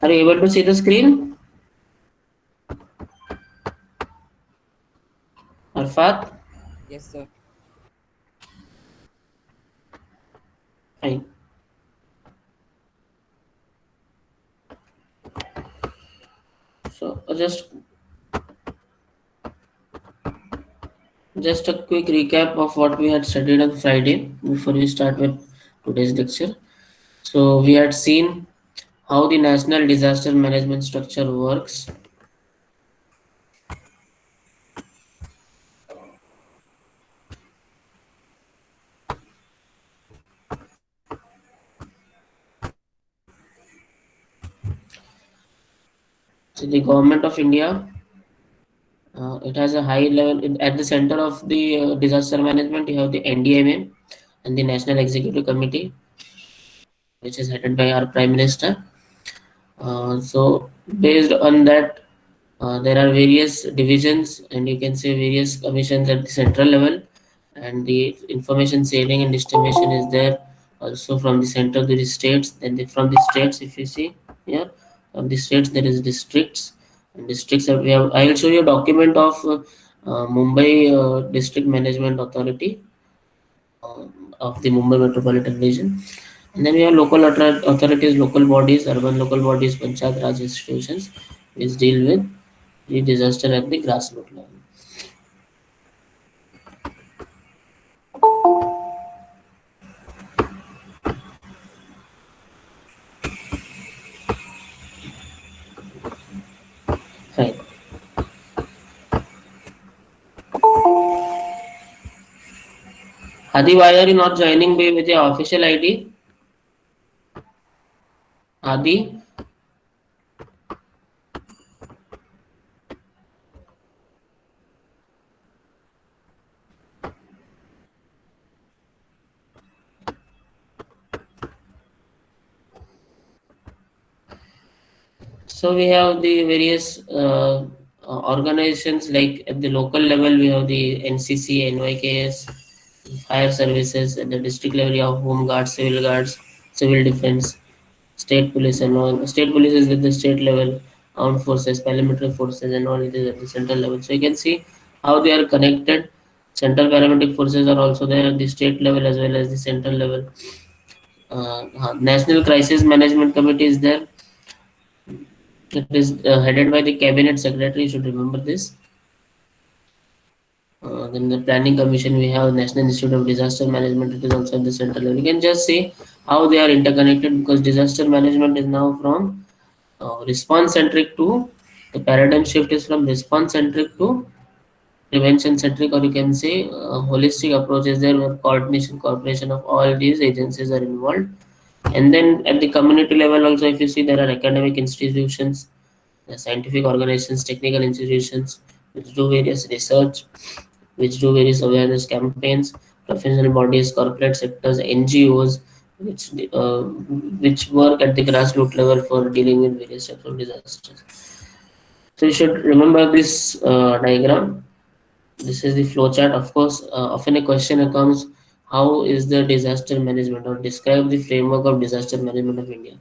Are you able to see the screen? Arfat? Yes, sir. Fine. So just a quick recap of what we had studied on Friday before we start with today's lecture. So we had seen how the national disaster management structure works. So the government of India, it has a high level at the center of the disaster management. You have the NDMA and the National Executive Committee, which is headed by our Prime Minister. So based on that, there are various divisions, and you can say various commissions at the central level, and the information sharing and distribution is there also from the center to the states. Then from the states, if you see here, from the states there is districts, and districts we have. I will show you a document of Mumbai District Management Authority uh, of the Mumbai Metropolitan Region. And then we have local authorities, local bodies, urban local bodies, panchayat raj institutions, which deal with the disaster at the grassroots level. Fine. Adi, why are you not joining me with your official ID? Adi? So we have the various organizations, like at the local level we have the NCC, NYKS, fire services. At the district level you have home guards, civil defense, state police and all. State police is at the state level, armed forces, paramilitary forces and all, it is at the central level. So you can see how they are connected. Central paramedic forces are also there at the state level as well as the central level. National Crisis Management Committee is there. It is headed by the Cabinet Secretary. You should remember this. Then the Planning Commission, we have National Institute of Disaster Management. It is also at the central level. You can just see how they are interconnected, because disaster management is now from response centric to, the paradigm shift is from response centric to prevention centric, or you can say holistic approach is there, where coordination, cooperation of all these agencies are involved. And then at the community level also, if you see, there are academic institutions, scientific organizations, technical institutions, which do various research, which do various awareness campaigns, professional bodies, corporate sectors, NGOs, which work at the grassroots level for dealing with various types of disasters. So you should remember this diagram. This is the flowchart. Of course, often a question comes: how is the disaster management, or describe the framework of disaster management of India?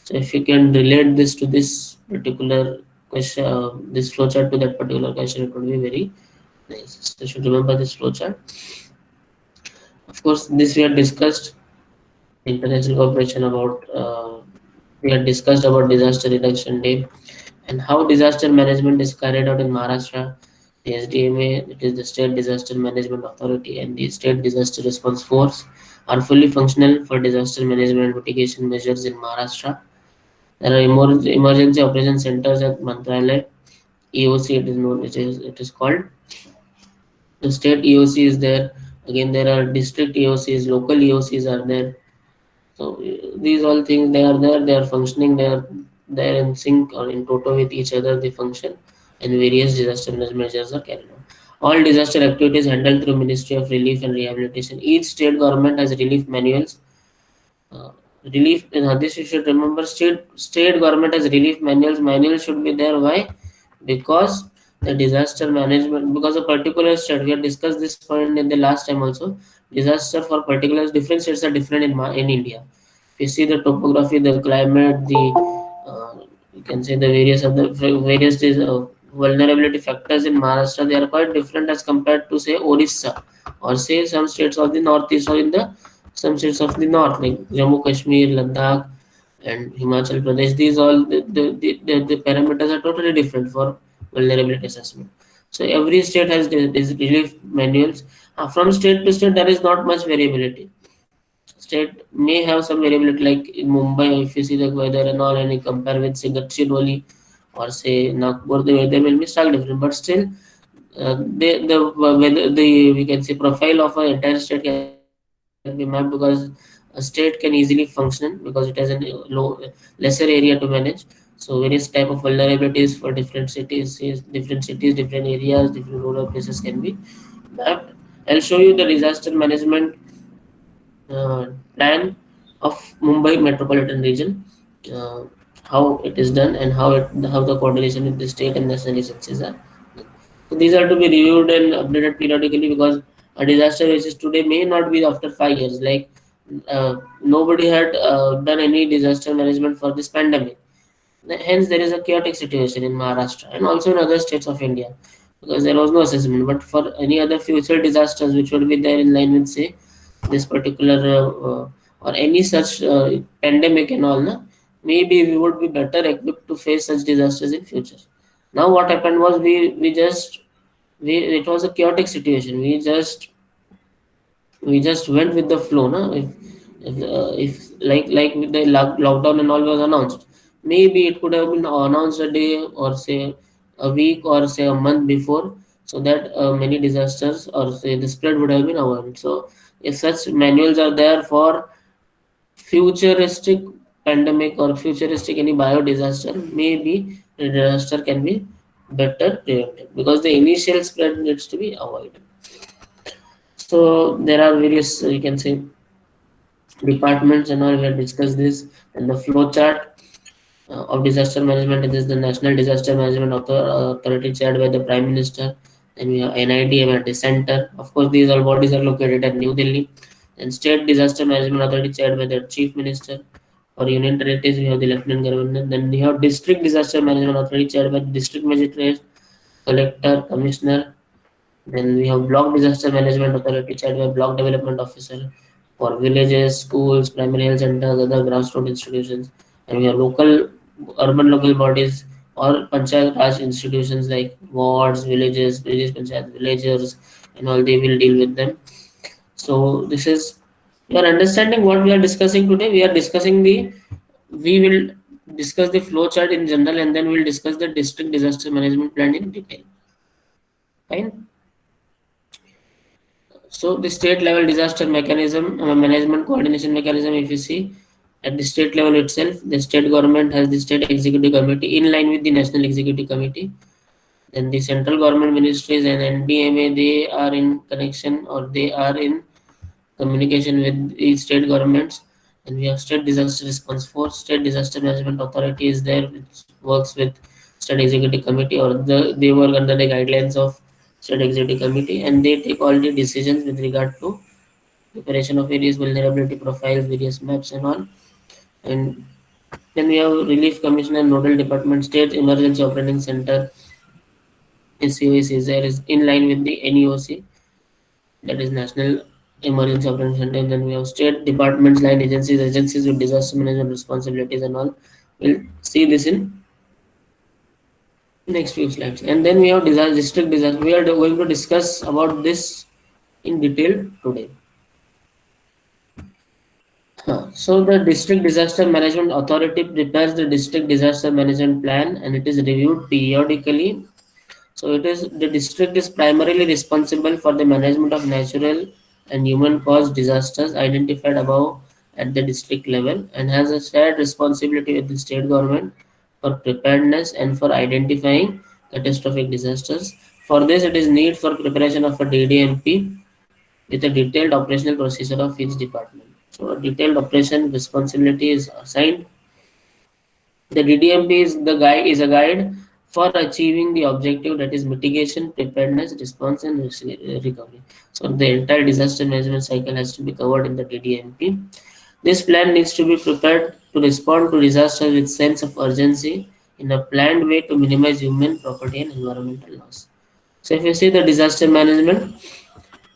So if you can relate this to this particular question, this flowchart to that particular question, it would be very nice. So you should remember this flowchart. Of course, this we had discussed international cooperation about. We had discussed about disaster reduction day and how disaster management is carried out in Maharashtra. The SDMA, it is the State Disaster Management Authority, and the State Disaster Response Force are fully functional for disaster management and mitigation measures in Maharashtra. There are emergency operation centers at Mantralaya, EOC it is known, it is called. The state EOC is there. Again, there are district EOCs, local EOCs are there. So these all things, they are there, they are functioning, they are in sync or in toto with each other. They function, and various disaster management measures are carried out. All disaster activities handled through Ministry of Relief and Rehabilitation. Each state government has relief manuals. Uh, Relief, this you should remember. State government has relief manuals. Manuals should be there. Why? Because the disaster management, because a particular state, we have discussed this point in the last time also. Disaster for particular different states are different in India. You see the topography, the climate, the you can say the vulnerability factors in Maharashtra, they are quite different as compared to say Orissa or say some states of the northeast or in the some states of the north like Jammu Kashmir, Ladakh, and Himachal Pradesh. These all the parameters are totally different for vulnerability assessment. So every state has these relief manuals. From state to state, there is not much variability. State may have some variability, like in Mumbai, if you see the weather and all, and you compare with say Gadchiroli or say Nagpur, the weather will be stark different. But still, whether the we can say profile of an entire state can be mapped because a state can easily function because it has a lesser area to manage. So various type of vulnerabilities for different cities, different areas, different rural places can be mapped. I'll show you the disaster management plan of Mumbai metropolitan region, uh, how it is done and how the coordination with the state and national agencies are. So these are to be reviewed and updated periodically because a disaster which is today may not be after 5 years. Like nobody had done any disaster management for this pandemic. Hence, there is a chaotic situation in Maharashtra and also in other states of India because there was no assessment. But for any other future disasters which would be there in line with, say, this particular or any such pandemic and all, na, maybe we would be better equipped to face such disasters in future. Now, what happened was we it was a chaotic situation. We just went with the flow, no? If like with the lockdown and all was announced, maybe it could have been announced a day or say a week or say a month before, so that many disasters or say the spread would have been avoided. So if such manuals are there for futuristic pandemic or futuristic any bio disaster, maybe the disaster can be better prevented because the initial spread needs to be avoided. So there are various you can say departments and all. We have discussed this and the flow chart of disaster management. It is the National Disaster Management Authority chaired by the Prime Minister. Then we have NIDM at the center. Of course, these all bodies are located at New Delhi. And State Disaster Management Authority chaired by the Chief Minister. For Union Territories, we have the Lieutenant Governor. Then we have District Disaster Management Authority chaired by the District Magistrate, Collector, Commissioner. Then we have Block Disaster Management Authority chaired by Block Development Officer for villages, schools, primary health centers, other grassroots institutions. And we have urban local bodies or Panchayat Raj institutions like wards, villages, Panchayat villagers, and all they will deal with them. So this is you are understanding what we are discussing today. We will discuss the flow chart in general and then we'll discuss the district disaster management plan in detail. Fine. So the state level disaster mechanism, management coordination mechanism, if you see at the state level itself, the state government has the state executive committee in line with the national executive committee. Then the central government ministries and NDMA, they are in connection or they are in communication with the state governments. And we have state disaster response force, state disaster management authority is there, which works with state executive committee or they work under the guidelines of state executive committee and they take all the decisions with regard to preparation of various vulnerability profiles, various maps and all. And then we have relief commissioner, nodal department, state emergency operating center, SCOC is there is in line with the NEOC, that is National Emergency Operations Center. And then we have state departments, line agencies with disaster management responsibilities and all. We'll see this in next few slides. And then we have district disaster. We are going to discuss about this in detail today. So the District Disaster Management Authority prepares the district disaster management plan and it is reviewed periodically. So it is the district is primarily responsible for the management of natural and human caused disasters identified above at the district level and has a shared responsibility with the state government for preparedness and for identifying catastrophic disasters. For this, it is need for preparation of a DDMP with a detailed operational procedure of each department. So a detailed operation responsibility is assigned. The DDMP is a guide for achieving the objective, that is mitigation, preparedness, response, and recovery. So the entire disaster management cycle has to be covered in the DDMP. This plan needs to be prepared to respond to disasters with sense of urgency in a planned way to minimize human, property, and environmental loss. So if you see the disaster management,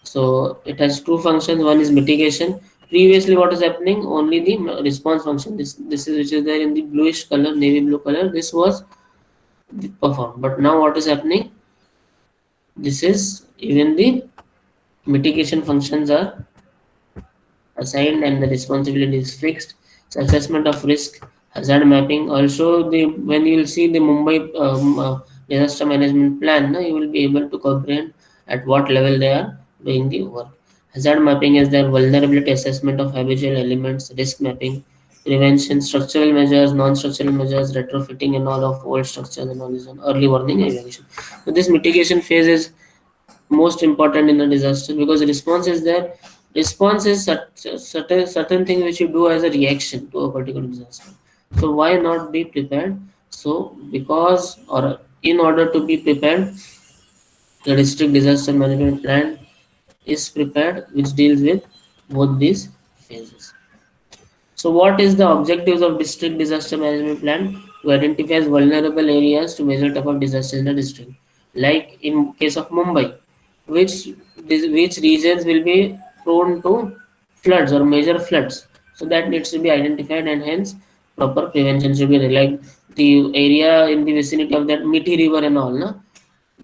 so it has two functions. One is mitigation. Previously, what is happening? Only the response function. This is which is there in the bluish color, navy blue color. This was performed. But now what is happening? This is even the mitigation functions are assigned and the responsibility is fixed. So assessment of risk, hazard mapping. Also, the when you will see the Mumbai disaster management plan, you will be able to comprehend at what level they are doing the work. Hazard mapping is their vulnerability assessment of habitual elements, risk mapping, prevention, structural measures, non-structural measures, retrofitting and all of old structures and all this, and early warning evaluation. So this mitigation phase is most important in a disaster because response is there. Response is certain thing which you do as a reaction to a particular disaster. So why not be prepared? So because or in order to be prepared, the district disaster management plan is prepared, which deals with both these phases. So what is the objectives of district disaster management plan? To identify vulnerable areas to measure type of disaster in the district. Like in case of Mumbai, which which regions will be prone to floods or major floods. So that needs to be identified and hence proper prevention should be there. Like the area in the vicinity of that Mithi river and all, na,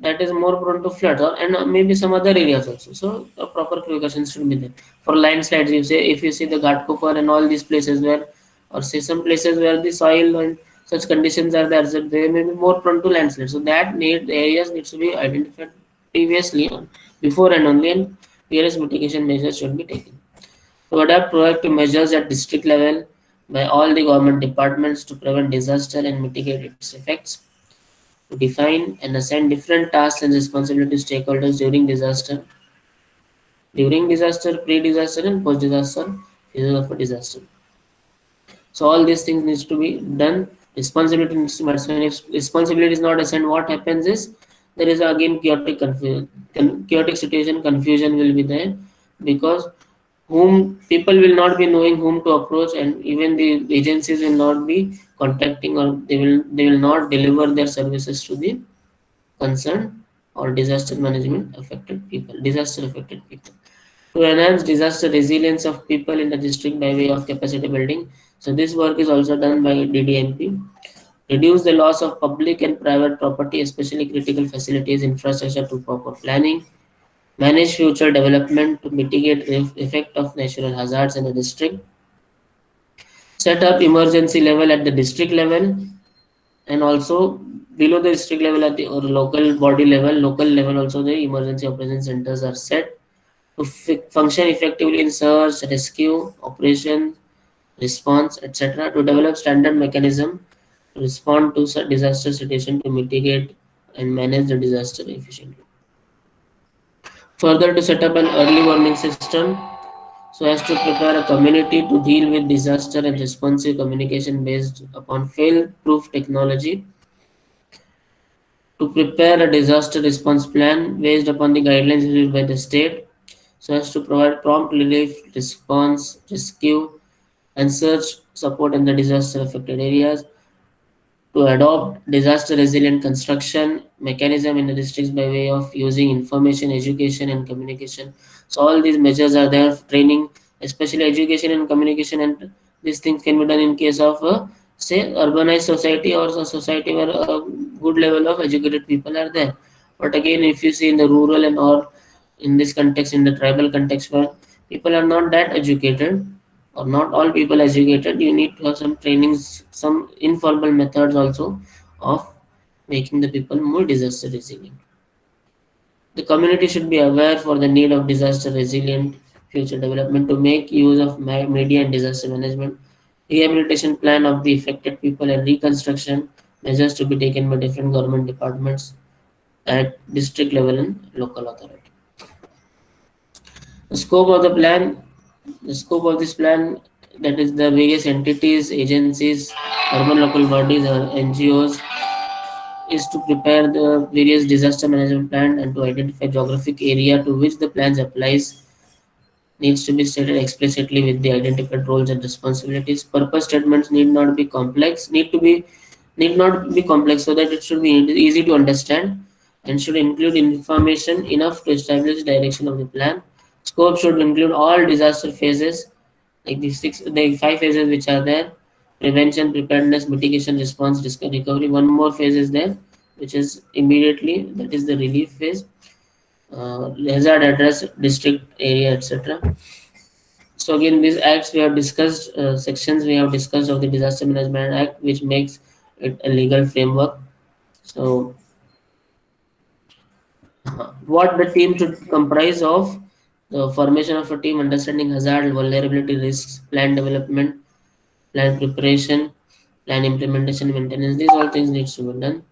that is more prone to floods or and maybe some other areas also. So proper precautions should be there. For landslides, you say if you see the Ghatkopar and all these places where or say some places where the soil and such conditions are there, so they may be more prone to landslides. So that areas needs to be identified previously on before and only and various mitigation measures should be taken. To adapt proactive measures at district level by all the government departments to prevent disaster and mitigate its effects, to define and assign different tasks and responsibilities to stakeholders during disaster, pre-disaster, and post-disaster phases of a disaster. So all these things needs to be done. Responsibility needs to be assigned. If responsibility is not assigned, what happens is there is again chaotic confusion, chaotic situation, confusion will be there because whom people will not be knowing whom to approach, and even the agencies will not be contacting or they will not deliver their services to the concerned or disaster affected people. To enhance disaster resilience of people in the district by way of capacity building. So this work is also done by DDMP. Reduce the loss of public and private property, especially critical facilities, infrastructure to proper planning. Manage future development to mitigate the effect of natural hazards in the district. Set up emergency level at the district level and also below the district level at the or local body level, local level also the emergency operation centers are set to function effectively in search, rescue, operation, response, etc. To develop standard mechanism to respond to disaster situation to mitigate and manage the disaster efficiently. Further, to set up an early warning system so as to prepare a community to deal with disaster and responsive communication based upon fail-proof technology. To prepare a disaster response plan based upon the guidelines issued by the state so as to provide prompt relief, response, rescue, and search support in the disaster affected areas, to adopt disaster resilient construction mechanism in the districts by way of using information, education, and communication. So all these measures are there, training, especially education and communication, and these things can be done in case of say urbanized society or a society where a good level of educated people are there. But again, if you see in the rural and or in this context, in the tribal context where people are not that educated or not all people educated, you need to have some trainings, some informal methods also of making the people more disaster resilient. The community should be aware for the need of disaster resilient future development to make use of media and disaster management, rehabilitation plan of the affected people and reconstruction measures to be taken by different government departments at district level and local authority. The scope of the plan, the scope of this plan, that is the various entities, agencies, urban local bodies or NGOs, is to prepare the various disaster management plan and to identify geographic area to which the plans applies needs to be stated explicitly with the identified roles and responsibilities. Purpose statements need not be complex, need to be need not be complex so that it should be easy to understand and should include information enough to establish direction of the plan. Scope should include all disaster phases, like the five phases which are there: prevention, preparedness, mitigation, response, recovery. One more phase is there, which is immediately, that is the relief phase. Hazard address, district area, etc. So again, these acts we have discussed, sections we have discussed of the Disaster Management Act, which makes it a legal framework. So what the team should comprise of: the formation of a team, understanding hazard, vulnerability, risks, plan development, plan preparation, plan implementation, maintenance. These all things needs to be done.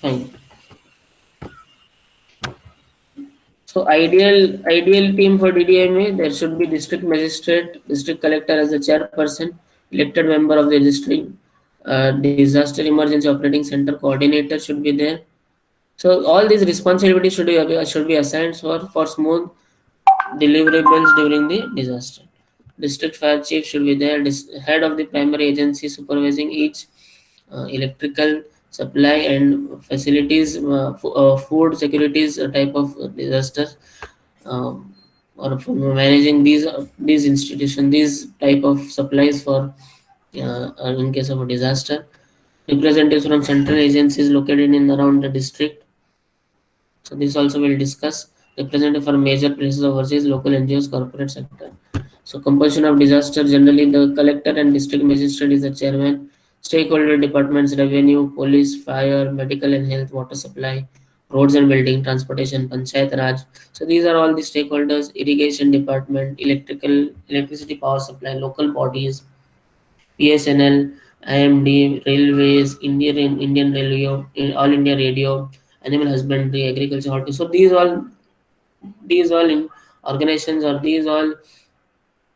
Fine. So ideal team for DDMA, there should be district magistrate, district collector as the chairperson, elected member of the district, disaster emergency operating center coordinator should be there. So all these responsibilities should be assigned for smooth deliverables during the disaster. District fire chief should be there. Head of the primary agency supervising each electrical supply and facilities, food securities type of disaster, um, or for managing these institutions, these type of supplies for in case of a disaster. Representatives from central agencies located in around the district. So this also will discuss. Representative for major places overseas, local NGOs, corporate sector. So composition of disaster, generally the collector and district magistrate is the chairman. Stakeholder departments: revenue, police, fire, medical and health, water supply, roads and building, transportation, panchayat raj. So these are all the stakeholders. Irrigation department, electricity power supply, local bodies, BSNL, IMD, railways, Indian Railway, All India Radio, animal husbandry, agriculture, horticulture. So these all in organizations, or these all,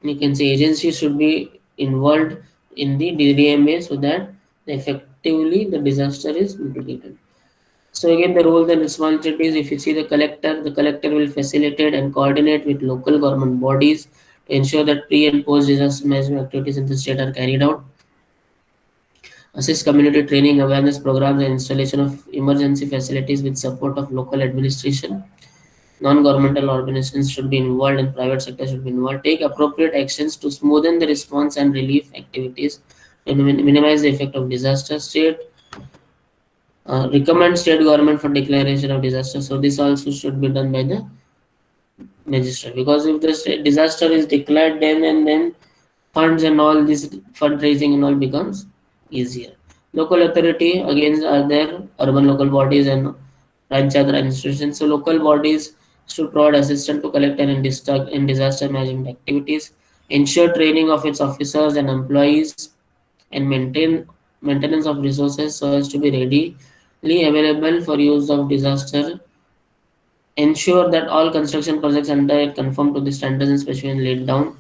you can say, agencies should be involved in the DDMA so that effectively the disaster is mitigated. So again, the roles and responsibilities, if you see the collector will facilitate and coordinate with local government bodies to ensure that pre and post disaster management activities in the state are carried out. Assist community training, awareness programs and installation of emergency facilities with support of local administration. Non-governmental organizations should be involved and private sector should be involved. Take appropriate actions to smoothen the response and relief activities and minimize the effect of disaster. State recommend state government for declaration of disaster. So this also should be done by the magistrate, because if the disaster is declared, then funds and all this fundraising and all becomes easier. Local authority again are there, urban local bodies and panchayat raj institutions. So local bodies should provide assistance to collect and in disaster management activities, ensure training of its officers and employees, and maintenance of resources so as to be readily available for use of disaster. Ensure that all construction projects under it conform to the standards and specifications laid down.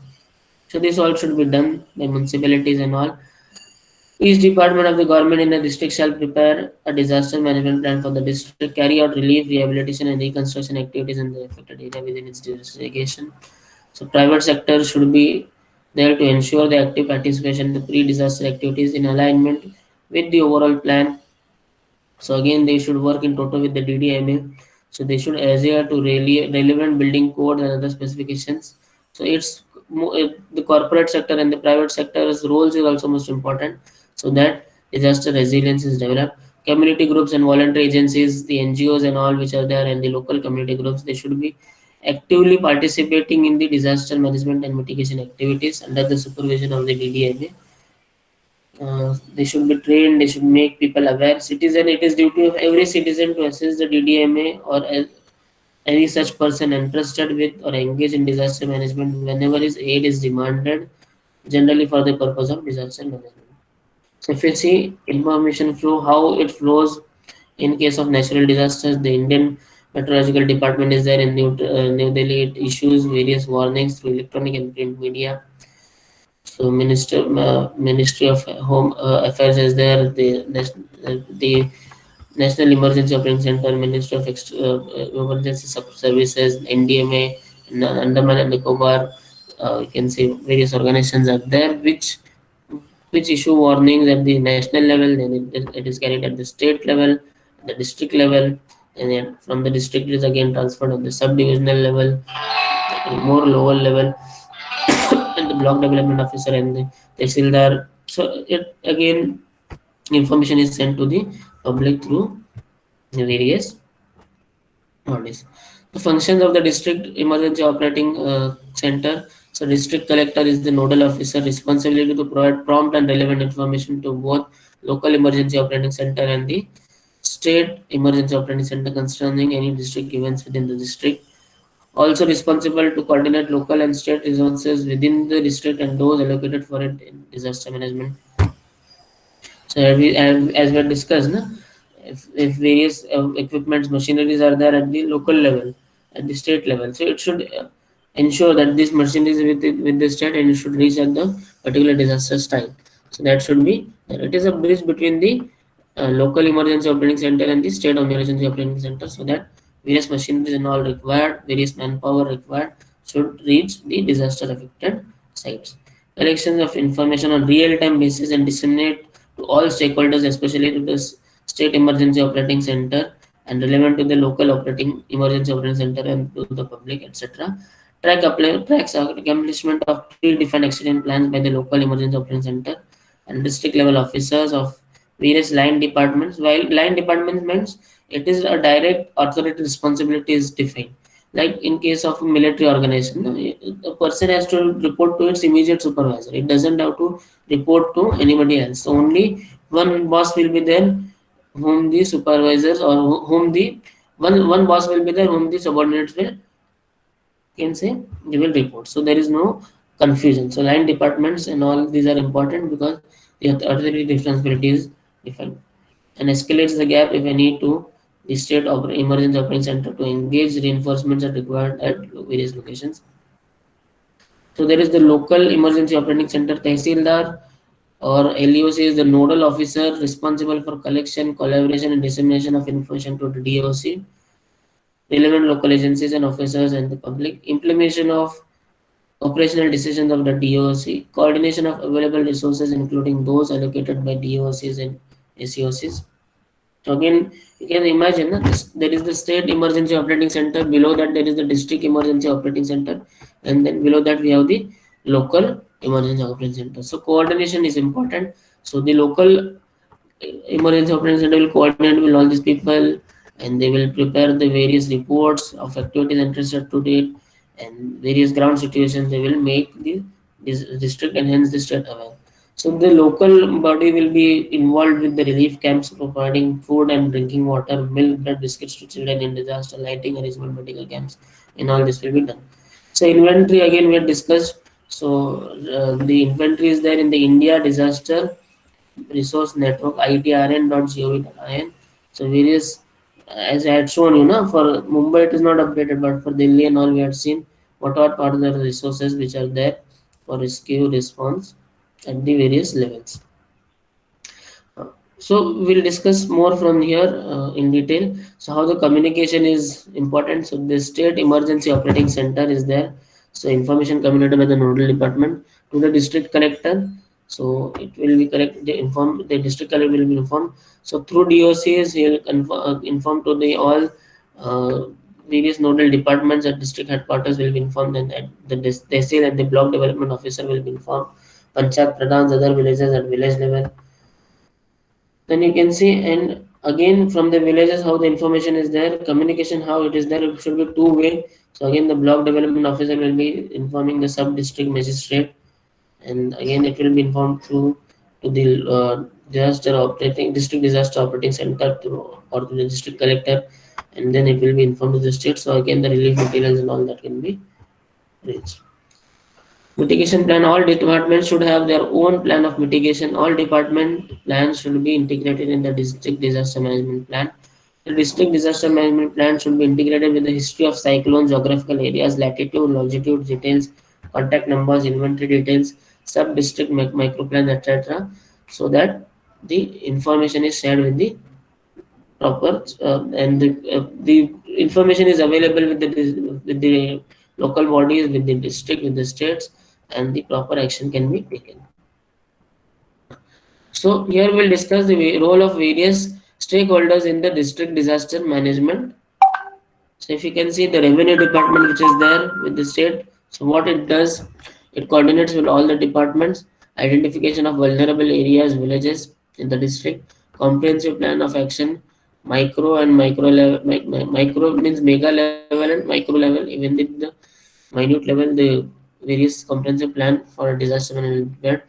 So this all should be done by municipalities and all. Each department of the government in the district shall prepare a disaster management plan for the district, carry out relief, rehabilitation, and reconstruction activities in the affected area within its jurisdiction. So private sector should be there to ensure the active participation in the pre-disaster activities in alignment with the overall plan. So again, they should work in total with the DDMA. So they should adhere to really relevant building codes and other specifications. So the corporate sector and the private sector's roles is also most important, so that disaster resilience is developed. Community groups and voluntary agencies, the NGOs and all which are there, and the local community groups, they should be actively participating in the disaster management and mitigation activities under the supervision of the DDMA. They should be trained, they should make people aware. Citizen, it is duty of every citizen to assist the DDMA or any such person entrusted with or engaged in disaster management whenever his aid is demanded, generally for the purpose of disaster management. So if you see information flow, how it flows in case of natural disasters, the Indian Meteorological Department is there in New Delhi. It issues various warnings through electronic and print media. So Ministry of Home Affairs is there. The National Emergency Operating Center, Ministry of Emergency Services, NDMA, Andaman and Nicobar. You can see various organizations are there which issue warnings at the national level, then it is carried at the state level, the district level, and then from the district it is again transferred at the sub-divisional level, more lower level, and the block development officer and the tehsildar. So it again information is sent to the public through various bodies. The functions of the district emergency operating center. So district collector is the nodal officer responsibility to provide prompt and relevant information to both local emergency operating center and the state emergency operating center concerning any district events within the district. Also responsible to coordinate local and state resources within the district and those allocated for it in disaster management. So as we had discussed, na, if various equipments, machineries are there at the local level, at the state level, so it should ensure that this machinery is with the state and it should reach at the particular disaster site. So that should be that it is a bridge between the local emergency operating center and the state emergency operating center, so that various machineries and all required, various manpower required should reach the disaster affected sites. Collections of information on real-time basis and disseminate to all stakeholders, especially to the state emergency operating center and relevant to the local operating emergency operating center and to the public, etc. Tracks accomplishment of predefined accident plans by the local emergency operating center and district level officers of various line departments. While line department means it is a direct authority responsibility is defined. Like in case of a military organization, no, a person has to report to its immediate supervisor. It doesn't have to report to anybody else. So only one boss will be there, whom the supervisors or whom the one boss will be there, whom the subordinates will can say they will report. So there is no confusion. So line departments and all these are important because the authority responsibility is defined and escalates the gap if any to the state emergency operating center to engage reinforcements are required at various locations. So there is the local emergency operating center tehsildar or LEOC is the nodal officer responsible for collection, collaboration and dissemination of information to the DOC, relevant local agencies and officers and the public, implementation of operational decisions of the DOC, coordination of available resources including those allocated by DOCs and SEOCs. So again, you can imagine there is the state emergency operating center, below that there is the district emergency operating center, and then below that we have the local emergency operating center. So coordination is important. So the local emergency operating center will coordinate with all these people and they will prepare the various reports of activities interested to date and various ground situations. They will make the this district and hence the state aware. So the local body will be involved with the relief camps, providing food and drinking water, milk, bread, biscuits to children in disaster, lighting arrangement, medical camps, and all this will be done. So inventory again we had discussed. So the inventory is there in the India disaster resource network itrn.gov.in. So various, as I had shown you know, for Mumbai it is not updated, but for Delhi and all we had seen what are part of the resources which are there for rescue response at the various levels. So we'll discuss more from here in detail. So how the communication is important. So the state emergency operating center is there. So information communicated by the nodal department to the district collector. So it will be correct. The district collector will be informed. So through DOCs, he will inform to the all various nodal departments at district headquarters will be informed, and at the tehsil and the block development officer will be informed. Panchayat pradhans, other villages at village level. Then you can see, and again from the villages how the information is there, communication how it is there, it should be two-way. So again the block development officer will be informing the sub district magistrate, and again it will be informed through to the disaster operating district disaster operating center through or to the district collector, and then it will be informed to the state. So again the relief materials and all that can be reached. Mitigation plan. All departments should have their own plan of mitigation. All department plans should be integrated in the district disaster management plan. The district disaster management plan should be integrated with the history of cyclones, geographical areas, latitude, longitude details, contact numbers, inventory details, sub-district microplans, etc. So that the information is shared with the proper, and the information is available with the local bodies, with the district, with the states, and the proper action can be taken. So here we'll discuss the role of various stakeholders in the district disaster management. So if you can see the revenue department which is there with the state, so what it does, it coordinates with all the departments, identification of vulnerable areas, villages in the district, comprehensive plan of action, micro and micro level, micro means mega level and micro level, even with the minute level, the various comprehensive plan for disaster management,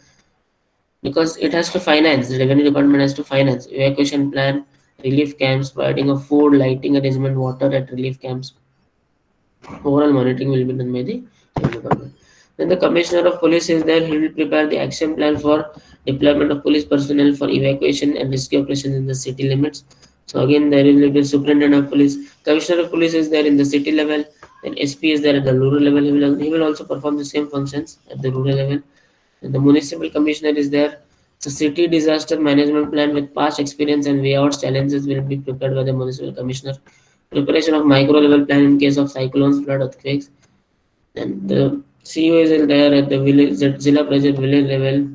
because it has to finance, the revenue department has to finance evacuation plan, relief camps, providing of food, lighting arrangement, water at relief camps. Overall monitoring will be done by the revenue department. Then the commissioner of police is there. He will prepare the action plan for deployment of police personnel for evacuation and rescue operations in the city limits. So again, there will be superintendent of police. Commissioner of police is there in the city level. Then SP is there at the rural level. He will also perform the same functions at the rural level. And the municipal commissioner is there. So city disaster management plan with past experience and way out challenges will be prepared by the municipal commissioner. Preparation of micro level plan in case of cyclones, flood, earthquakes. And the CEO is there at the village, Zilla President village level.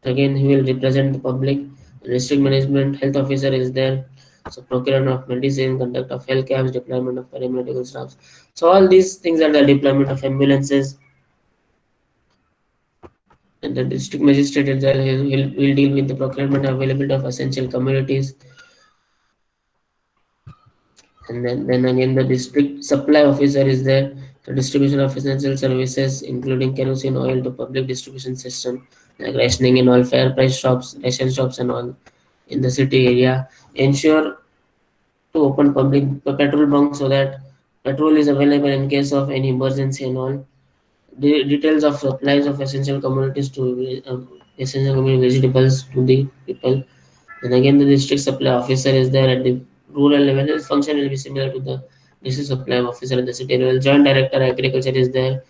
Again, he will represent the public. District management health officer is there. So procurement of medicine, conduct of health camps, deployment of paramedical staff. So all these things are the deployment of ambulances. And the district magistrate is there. Will deal with the procurement availability of essential commodities. And then again the district supply officer is there. The distribution of essential services including kerosene oil to public distribution system, like rationing in all fair price shops, ration shops and all in the city area. Ensure to open public petrol bunks so that petrol is available in case of any emergency and all. The details of supplies of essential commodities to essential commodity vegetables to the people. Then again, the district supply officer is there at the rural level. His function will be similar to the district supply officer at the city level. Joint director agriculture is there.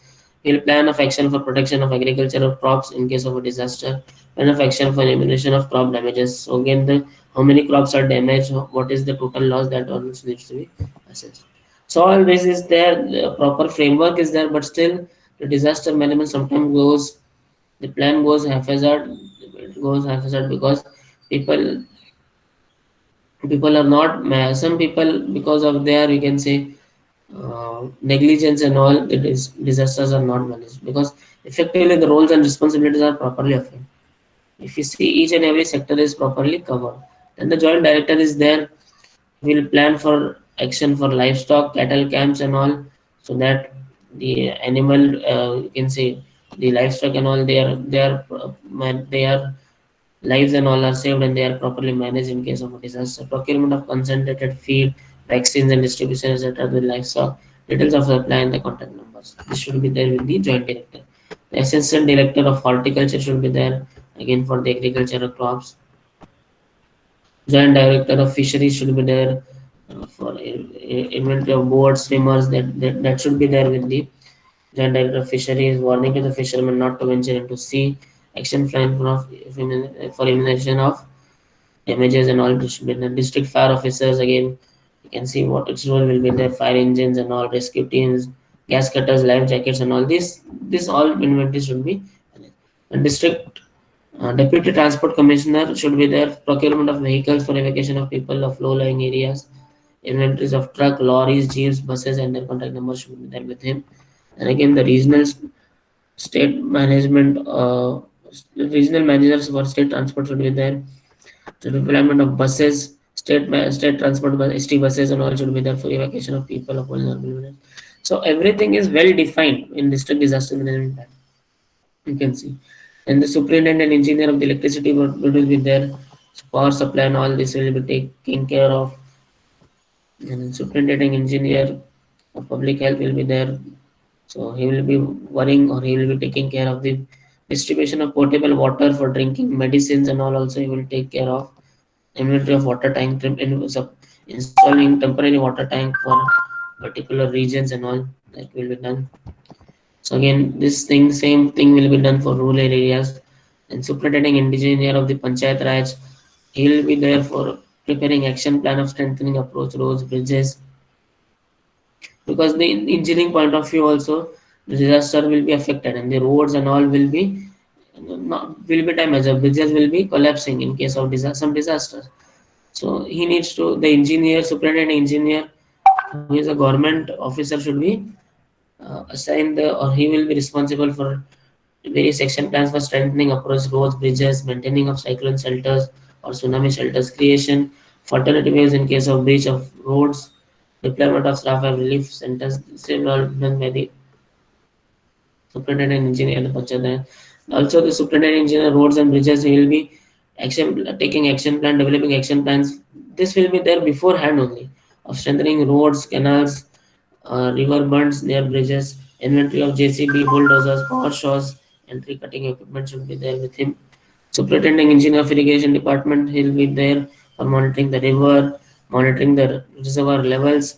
He'll plan of action for protection of agricultural crops in case of a disaster. Plan of action for elimination of crop damages. So again, the how many crops are damaged, what is the total loss, that also needs to be assessed. So all this is there. The proper framework is there, but still the disaster management sometimes goes. The plan goes haphazard. It goes haphazard because people people are not some people, because of their, you can say, negligence and all, the disasters are not managed because effectively the roles and responsibilities are properly assigned. If you see each and every sector is properly covered, then the joint director is there, will plan for action for livestock, cattle camps and all, so that the animal, you can say, the livestock and all, they are lives and all are saved and they are properly managed in case of a disaster. Procurement of concentrated feed, vaccines and distribution, etc. The livestock, details of supply and the contact numbers. This should be there with the joint director. The assistant director of horticulture should be there again for the agricultural crops. Joint director of fisheries should be there for inventory of boats, swimmers. That should be there with the joint director of fisheries. Warning to the fishermen not to venture into sea. Action plan for elimination of damages and all distributed. The district fire officers, again you can see what its role will be there. Fire engines and all, rescue teams, gas cutters, life jackets and all this all inventory should be. And district deputy transport commissioner should be there. Procurement of vehicles for evacuation of people of low lying areas, inventories of truck, lorries, jeeps, buses and their contact numbers should be there with him. And again the state management, regional managers for state transport should be there. The deployment of buses, state transport bus, ST buses and all should be there for evacuation of people of vulnerable areas. So everything is well defined in district disaster management plan. You can see. And the superintendent and engineer of the electricity board will be there. So power supply and all this will be taken care of. And superintendent engineer of public health will be there. So he will be worrying, or he will be taking care of the distribution of potable water for drinking, medicines and all also he will take care of. Inventory of water tank, installing temporary water tank for particular regions and all, that will be done. So again, same thing will be done for rural areas. And superintending engineer of the Panchayat Raj, he will be there for preparing action plan of strengthening approach roads, bridges, because the engineering point of view also the disaster will be affected and the roads and all will be will be damaged. The bridges will be collapsing in case of some disaster. So he needs to the engineer, superintendent engineer, who is a government officer, should be assigned or he will be responsible for various action plans for strengthening approach roads, bridges, maintaining of cyclone shelters or tsunami shelters, creation of alternative ways in case of breach of roads, deployment of staff and relief centers. This is all done by the superintendent engineer and the panchayat. Also, the superintendent engineer roads and bridges, he will be taking action plan, developing action plans. This will be there beforehand only of strengthening roads, canals, river bunds near bridges, inventory of JCB, bulldozers, power saws, and tree cutting equipment should be there with him. Superintending engineer of irrigation department, he'll be there for monitoring the river, monitoring the reservoir levels,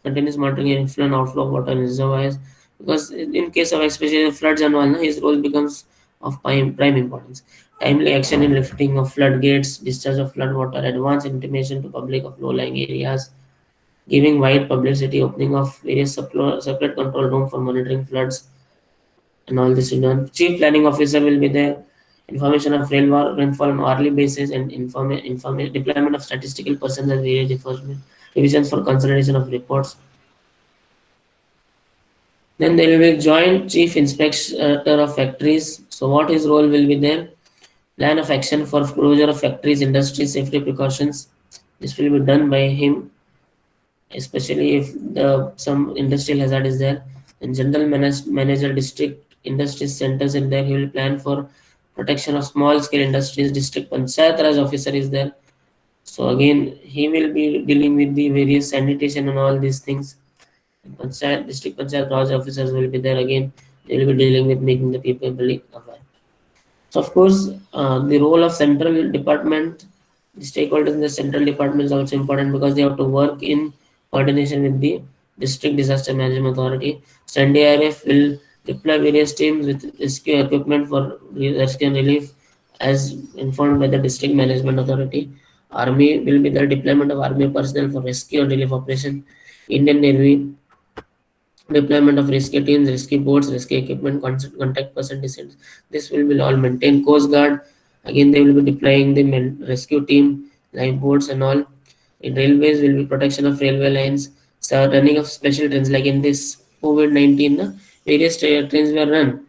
continuous monitoring and inflow and outflow of water in reservoirs. Because in case of especially floods and all, his role becomes of prime importance. Timely action in lifting of floodgates, discharge of flood water, advance intimation to public of low-lying areas, giving wide publicity, opening of various separate control room for monitoring floods, and all this is done. Chief planning officer will be there. Information of rainfall on hourly basis and deployment of statistical persons and various divisions for consolidation of reports. Then there will be joint chief inspector of factories. So what his role will be there? Plan of action for closure of factories, industry safety precautions. This will be done by him, especially if some industrial hazard is there. And general manager district industry centers in there. He will plan for protection of small scale industries. District panchayat raj officer is there. So again, he will be dealing with the various sanitation and all these things. Panchayat, district panchayat raj officers will be there again. They will be dealing with making the people aware. So of course, the role of central department, the stakeholders in the central department is also important because they have to work in coordination with the district disaster management authority. So NDRF will deploy various teams with rescue equipment for rescue and relief as informed by the district management authority. Army will be the deployment of army personnel for rescue and relief operation. Indian Navy deployment of rescue teams, rescue boats, rescue equipment, contact person descent. This will be all maintained. Coast Guard, again they will be deploying the rescue team, lifeboats and all. In railways will be protection of railway lines, so running of special trains like in this COVID-19, various trains were run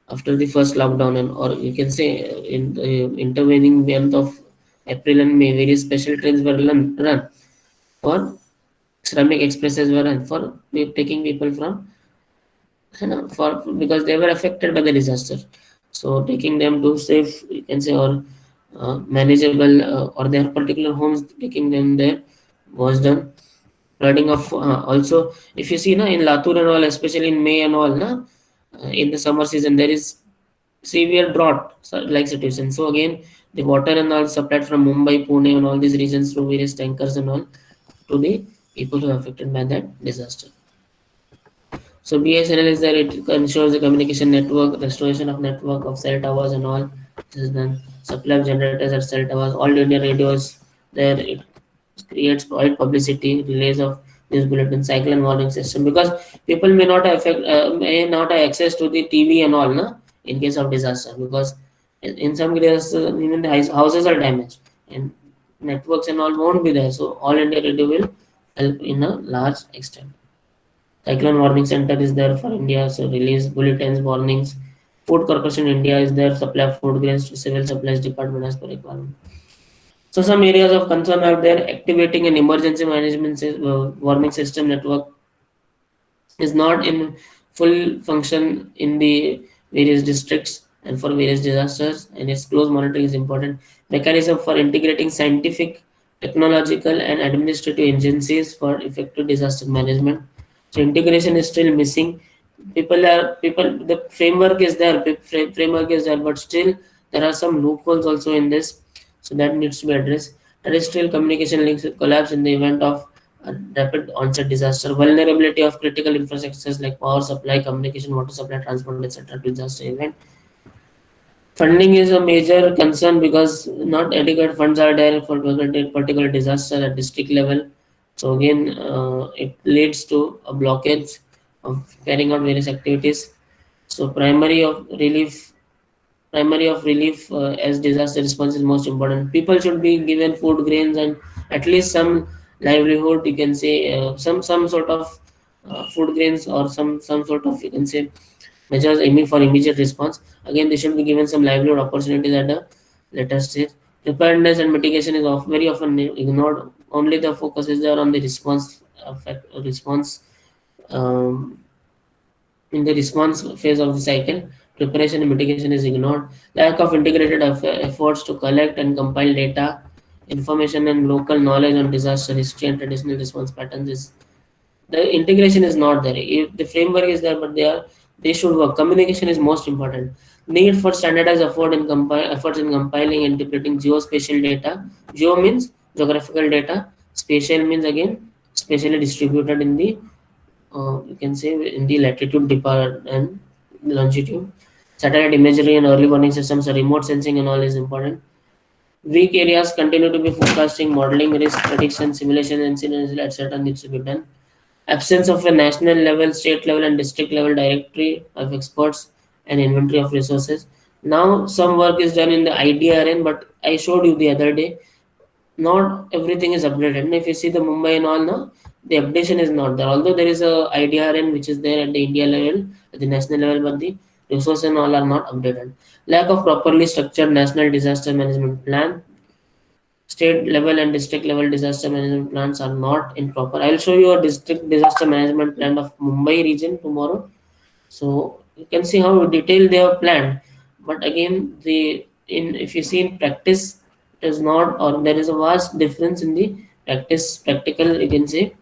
after the first lockdown, and or you can say in the intervening month of April and May, various special trains were run for ceramic expresses were run for taking people from for because they were affected by the disaster. So taking them to safe, you can say, or manageable or their particular homes, taking them there was done. Flooding of also, if you see na in Latur and all, especially in May and all, na in the summer season there is severe drought like situation. So again, the water and all supplied from Mumbai, Pune, and all these regions through various tankers and all to the people who are affected by that disaster. So BSNL is there, it ensures the communication network, restoration of network of cell towers and all. This is done. Supply of generators at cell towers, all India radios there, it creates wide publicity, relays of news bulletin, cyclone warning system, because people may not have access to the TV and all, na, in case of disaster, because in some cases even the houses are damaged and networks and all won't be there. So all India radio will help in a large extent. Cyclone Warning Center is there for India, so release bulletins, warnings. Food Corporation India is there, supply food grains to Civil Supplies Department as per requirement. So some areas of concern are there. Activating an emergency management warning system network is not in full function in the various districts and for various disasters, and its close monitoring is important. Mechanism for integrating scientific, technological, and administrative agencies for effective disaster management. So integration is still missing. People. The framework is there. Framework is there, but still there are some loopholes also in this. So that needs to be addressed. Terrestrial communication links will collapse in the event of a rapid onset disaster. Vulnerability of critical infrastructures like power supply, communication, water supply, transport, etc. to disaster event. Funding is a major concern because not adequate funds are there for particular disaster at district level. So again, it leads to a blockage of carrying out various activities. So primary of relief as disaster response is most important. People should be given food grains and at least some livelihood. You can say some sort of food grains or some sort of, you can say, measures aiming for immediate response. Again, they should be given some livelihood opportunities at a later stage. Preparedness and mitigation is very often ignored. Only the focus is there on the response um, in the response phase of the cycle. Preparation and mitigation is ignored. Lack of integrated efforts to collect and compile data, information, and local knowledge on disaster history and traditional response patterns is the integration is not there. If the framework is there, but they should work. Communication is most important. Need for standardized efforts in compiling and interpreting geospatial data. Geo means geographical data. Spatial means again spatially distributed in the you can say in the latitude depart and longitude. Satellite imagery and early warning systems, remote sensing and all is important. Weak areas continue to be forecasting, modeling, risk prediction, simulation, incidents, etc. needs to be done. Absence of a national level, state level, and district level directory of experts and inventory of resources. Now some work is done in the IDRN, but I showed you the other day not everything is updated. And if you see the Mumbai and all now, the updation is not there. Although there is a IDRN which is there at the India level, at the national level, but the resources and all are not updated. Lack of properly structured national disaster management plan. State level and district level disaster management plans are not in proper. I'll show you a district disaster management plan of Mumbai region tomorrow. So you can see how detailed they have planned. But again, the in if you see in practice, it is not, or there is a vast difference in the practical, you can say,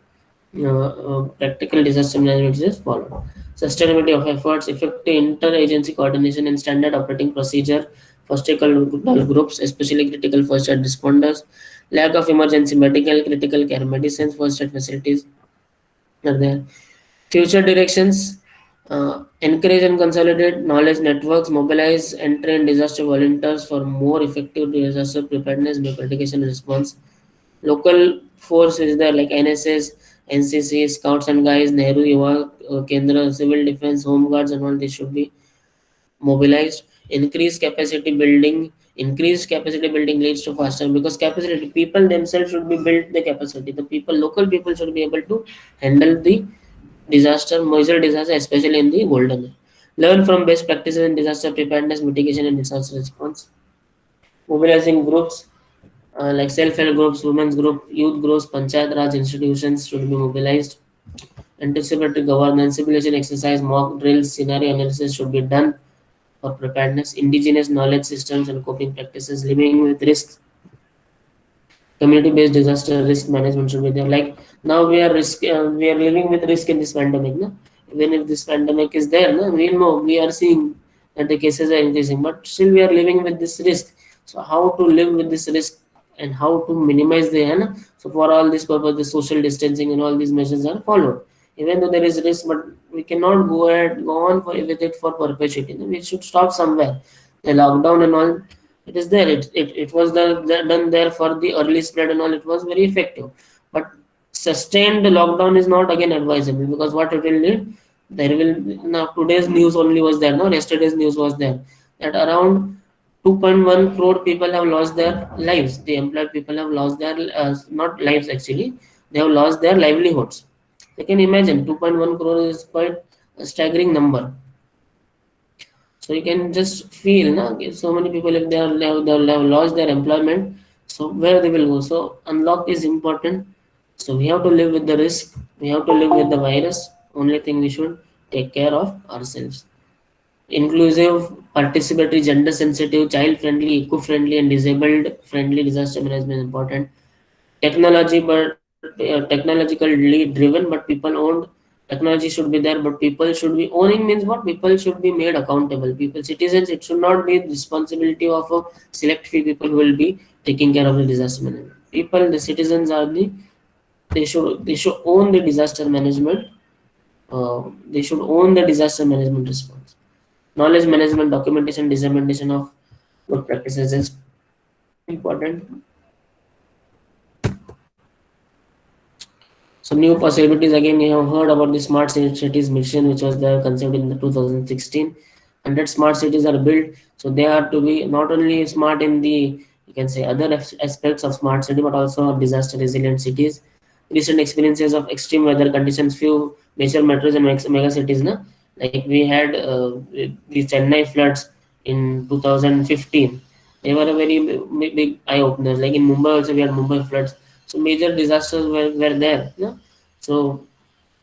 practical disaster management is followed. Sustainability of efforts, effective interagency coordination, and standard operating procedure for stakeholder groups, especially critical first aid responders. Lack of emergency medical, critical care medicines, first aid facilities are there. Future directions, encourage and consolidate knowledge networks, mobilize and train disaster volunteers for more effective disaster preparedness, mitigation, and response. Local force is there like NSS, NCC, Scouts and Guides, Nehru Yuva Kendra, Civil Defense, Home Guards, and all this should be mobilized. Increased capacity building leads to faster because capacity people themselves should be built the capacity. The people, local people should be able to handle the major disaster, especially in the golden age. Learn from best practices in disaster preparedness, mitigation, and disaster response. Mobilizing groups like self-help groups, women's group, youth groups, panchayat raj institutions should be mobilized. Anticipatory governance, simulation exercise, mock drills, scenario analysis should be done for preparedness. Indigenous knowledge systems and coping practices, living with risks, community-based disaster risk management should be there. Like now we are living with risk in this pandemic. No? Even if this pandemic is there, no? We know we are seeing that the cases are increasing, but still we are living with this risk. So how to live with this risk and how to minimize the no? So for all this purpose, the social distancing and all these measures are followed. Even though there is risk, but we cannot go on with it for perpetuity. No? We should stop somewhere. The lockdown and all, it is there. It was done there for the early spread and all. It was very effective. But sustained lockdown is not again advisable because what it will need, there will now today's news only was there. No, yesterday's news was there that around 2.1 crore people have lost their lives. The employed people have lost their not lives actually. They have lost their livelihoods. You can imagine 2.1 crore is quite a staggering number. So you can just feel, na, if so many people, if they have lost their employment, so where they will go. So unlock is important. So we have to live with the risk. We have to live with the virus. Only thing we should take care of ourselves. Inclusive, participatory, gender sensitive, child friendly, eco friendly, and disabled friendly disaster management is important. Technology, but technologically driven, but people owned. Technology should be there, but people should be owning means what? People should be made accountable. People, citizens, it should not be responsibility of a select few people who will be taking care of the disaster management. People, the citizens are the they should own the disaster management. They should own the disaster management response. Knowledge management, documentation, dissemination of good practices is important. So new possibilities again. You have heard about the smart cities mission, which was there conceived in the 2016. 100 smart cities are built, so they are to be not only smart in the, you can say, other aspects of smart city, but also disaster resilient cities. Recent experiences of extreme weather conditions, few major metros and mega cities, na? Like we had the Chennai floods in 2015. They were a very big eye openers. Like in Mumbai also we had Mumbai floods. So major disasters were there. No? So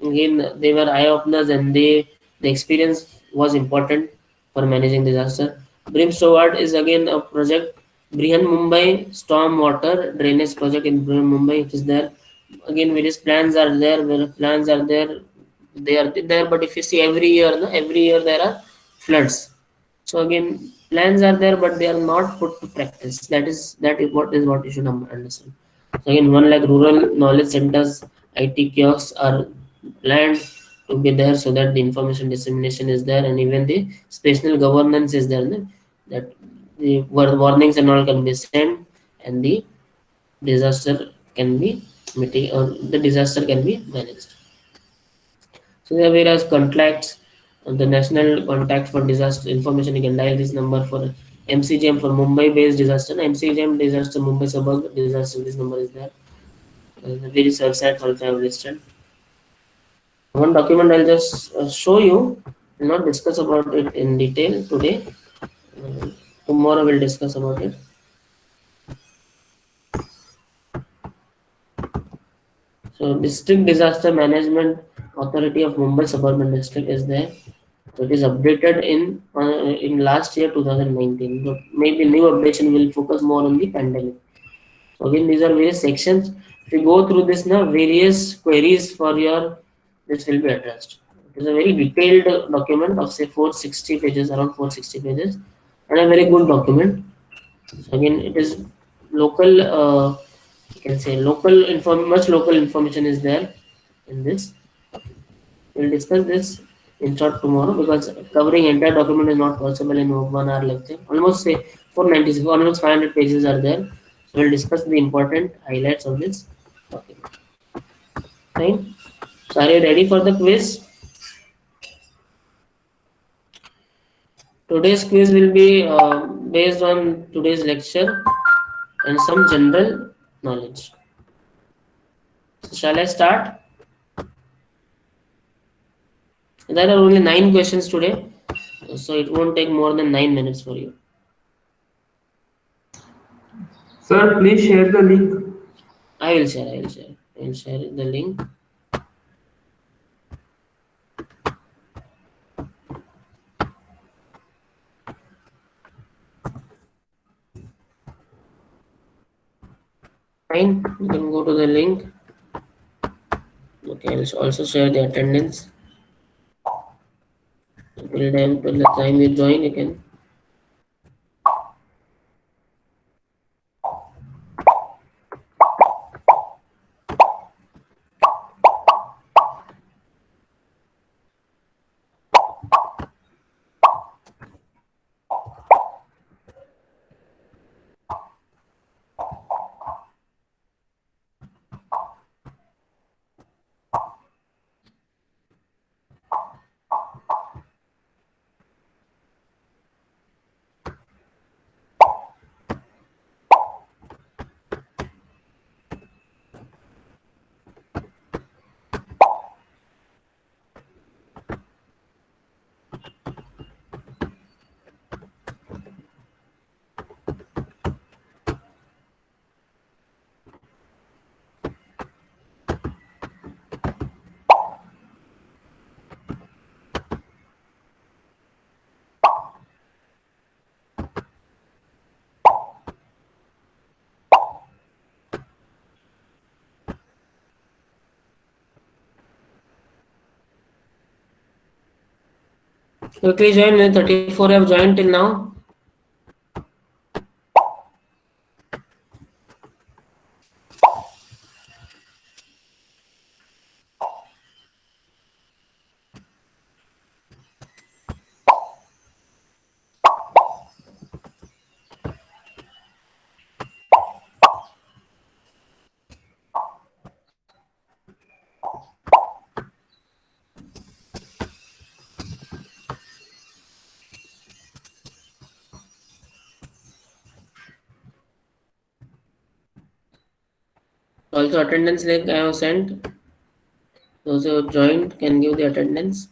again they were eye openers, and the experience was important for managing disaster. Brim Stewart is again a project. Brihan Mumbai storm water drainage project in Brihan Mumbai. It is there. Again various plans are there. Where plans are there, they are there. But if you see every year, no, every year there are floods. So again, plans are there, but they are not put to practice. That is what you should understand. So again, one like rural knowledge centers, IT kiosks are planned to be there so that the information dissemination is there, and even the spatial governance is there. No? That the warnings and all can be sent, and the disaster can be or the disaster can be managed. So there are various contacts. The National Contact for Disaster Information, you can dial this number for MCGM for Mumbai-based disaster, MCGM disaster, Mumbai suburb disaster. This number is there. The various websites also have listed. One document I'll just show you. We'll not discuss about it in detail today. Tomorrow we'll discuss about it. So District Disaster Management Authority of Mumbai Suburban District is there. So it is updated in last year 2019. But maybe new updation will focus more on the pandemic. So again, these are various sections. If you go through this now, various queries for your this will be addressed. It is a very detailed document of say 460 pages, around 460 pages, and a very good document. So again, it is local. You can say much local information is there in this. We'll discuss this in short tomorrow because covering entire document is not possible in 1 hour lecture. Almost say 496, almost 500 pages are there. So we'll discuss the important highlights of this document. Fine. So are you ready for the quiz? Today's quiz will be based on today's lecture and some general knowledge. So shall I start? There are only 9 questions today, so it won't take more than 9 minutes for you. Sir, please share the link. I will share. I will share. I will share the link. Fine. You can go to the link. Okay, I'll also share the attendance. Till the time you join, you can. Quickly join. 34 have joined till now. Also, attendance link I have sent. Those who have joined can give the attendance.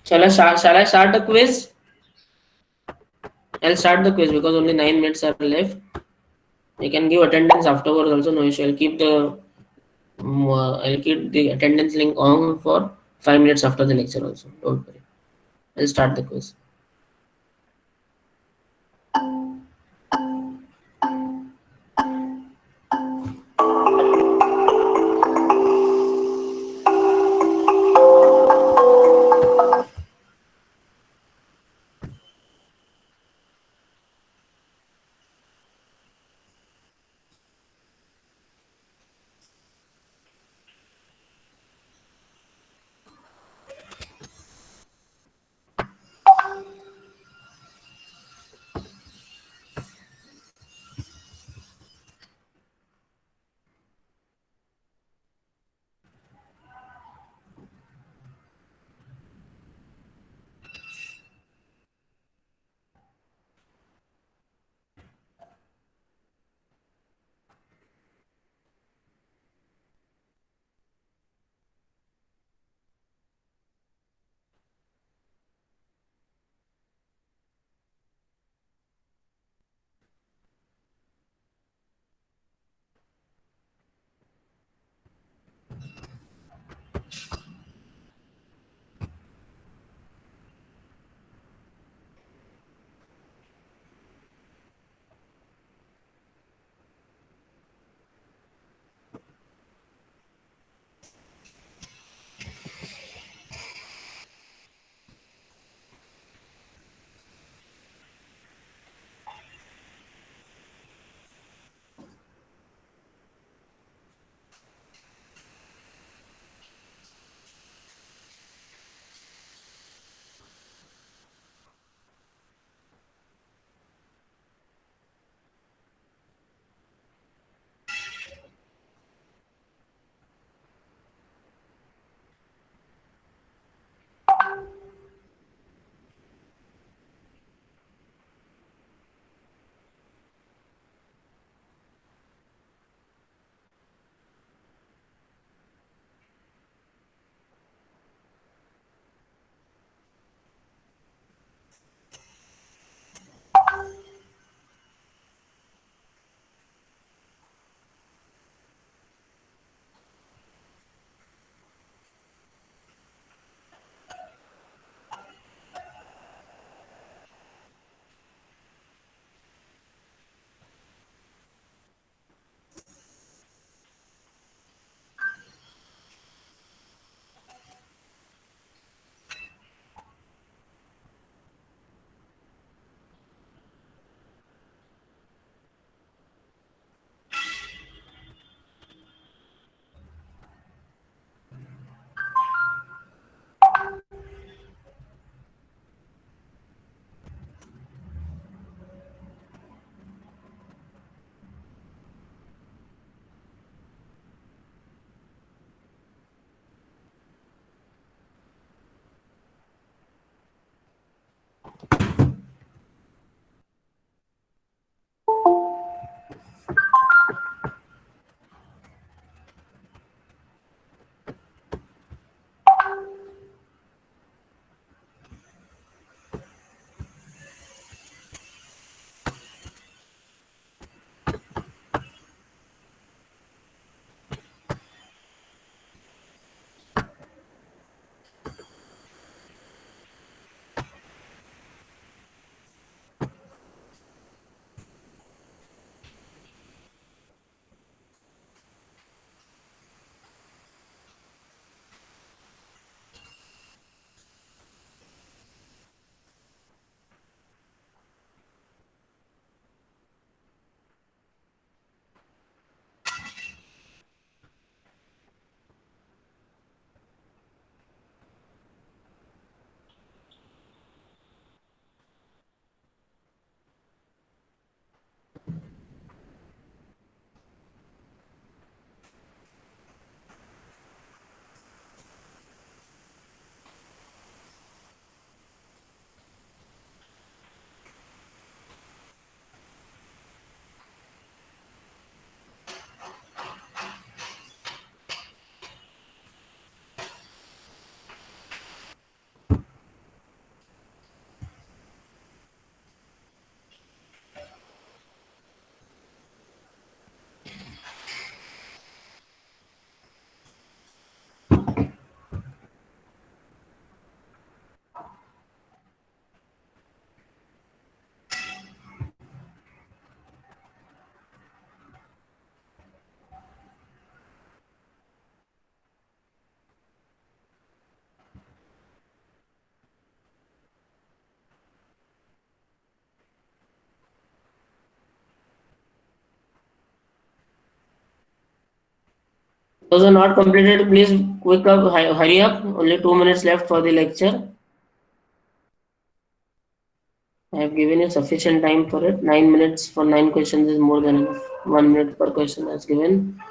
Shall I start the quiz? I'll start the quiz because only 9 minutes are left. You can give attendance afterwards also. No issue. I'll keep the attendance link on for 5 minutes after the lecture also. Don't worry. I'll start the quiz. Those are not completed, please quick up, hurry up. Only 2 minutes left for the lecture. I have given you sufficient time for it. 9 minutes for 9 questions is more than enough. 1 minute per question as given.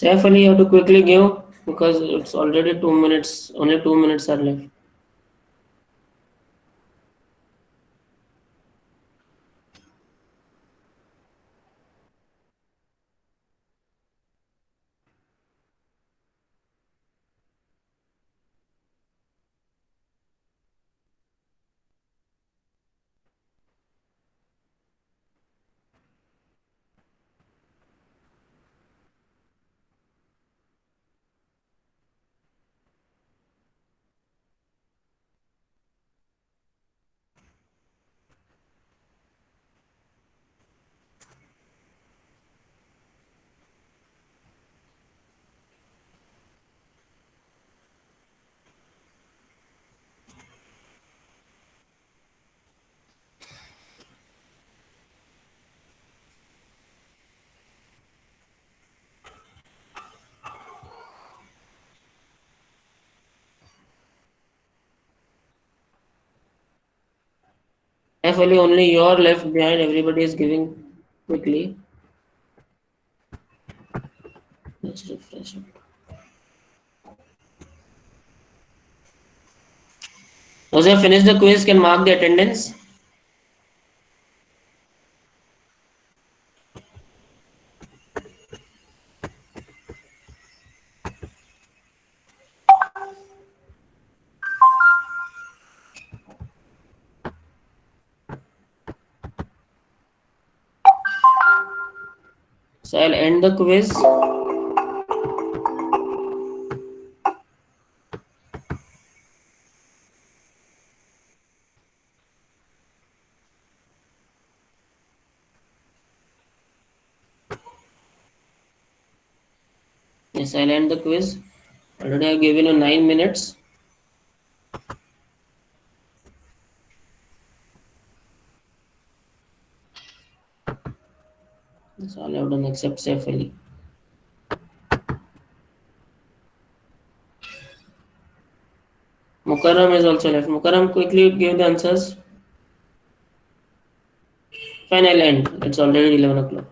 Saif, you have to quickly give because it's already 2 minutes. Only 2 minutes are left. Saif, only you're left behind. Everybody is giving quickly. Let's refresh it. Those who have finished the quiz can mark the attendance. So I'll end the quiz. Yes, I'll end the quiz. Already I've given you 9 minutes. That's all I've done except Saif. Mukarram is also left. Mukarram, quickly give the answers. Fine, I'll end. It's already 11 o'clock.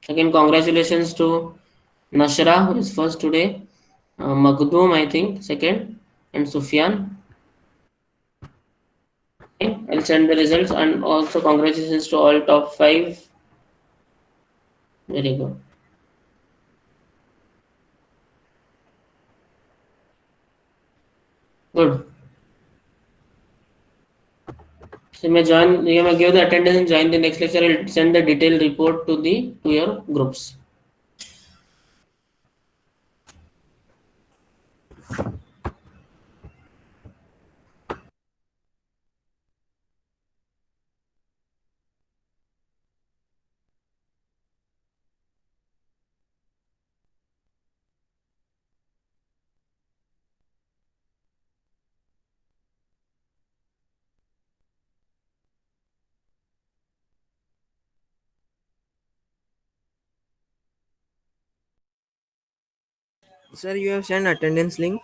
Again, congratulations to Nashra, who is first today. Makhdoom, I think, second. And Sufyan. Okay, I'll send the results. And also, congratulations to all top 5. Very good. Good. So you may give the attendance and join the next lecture. I'll send the detailed report to your groups. Sir, you have sent attendance link.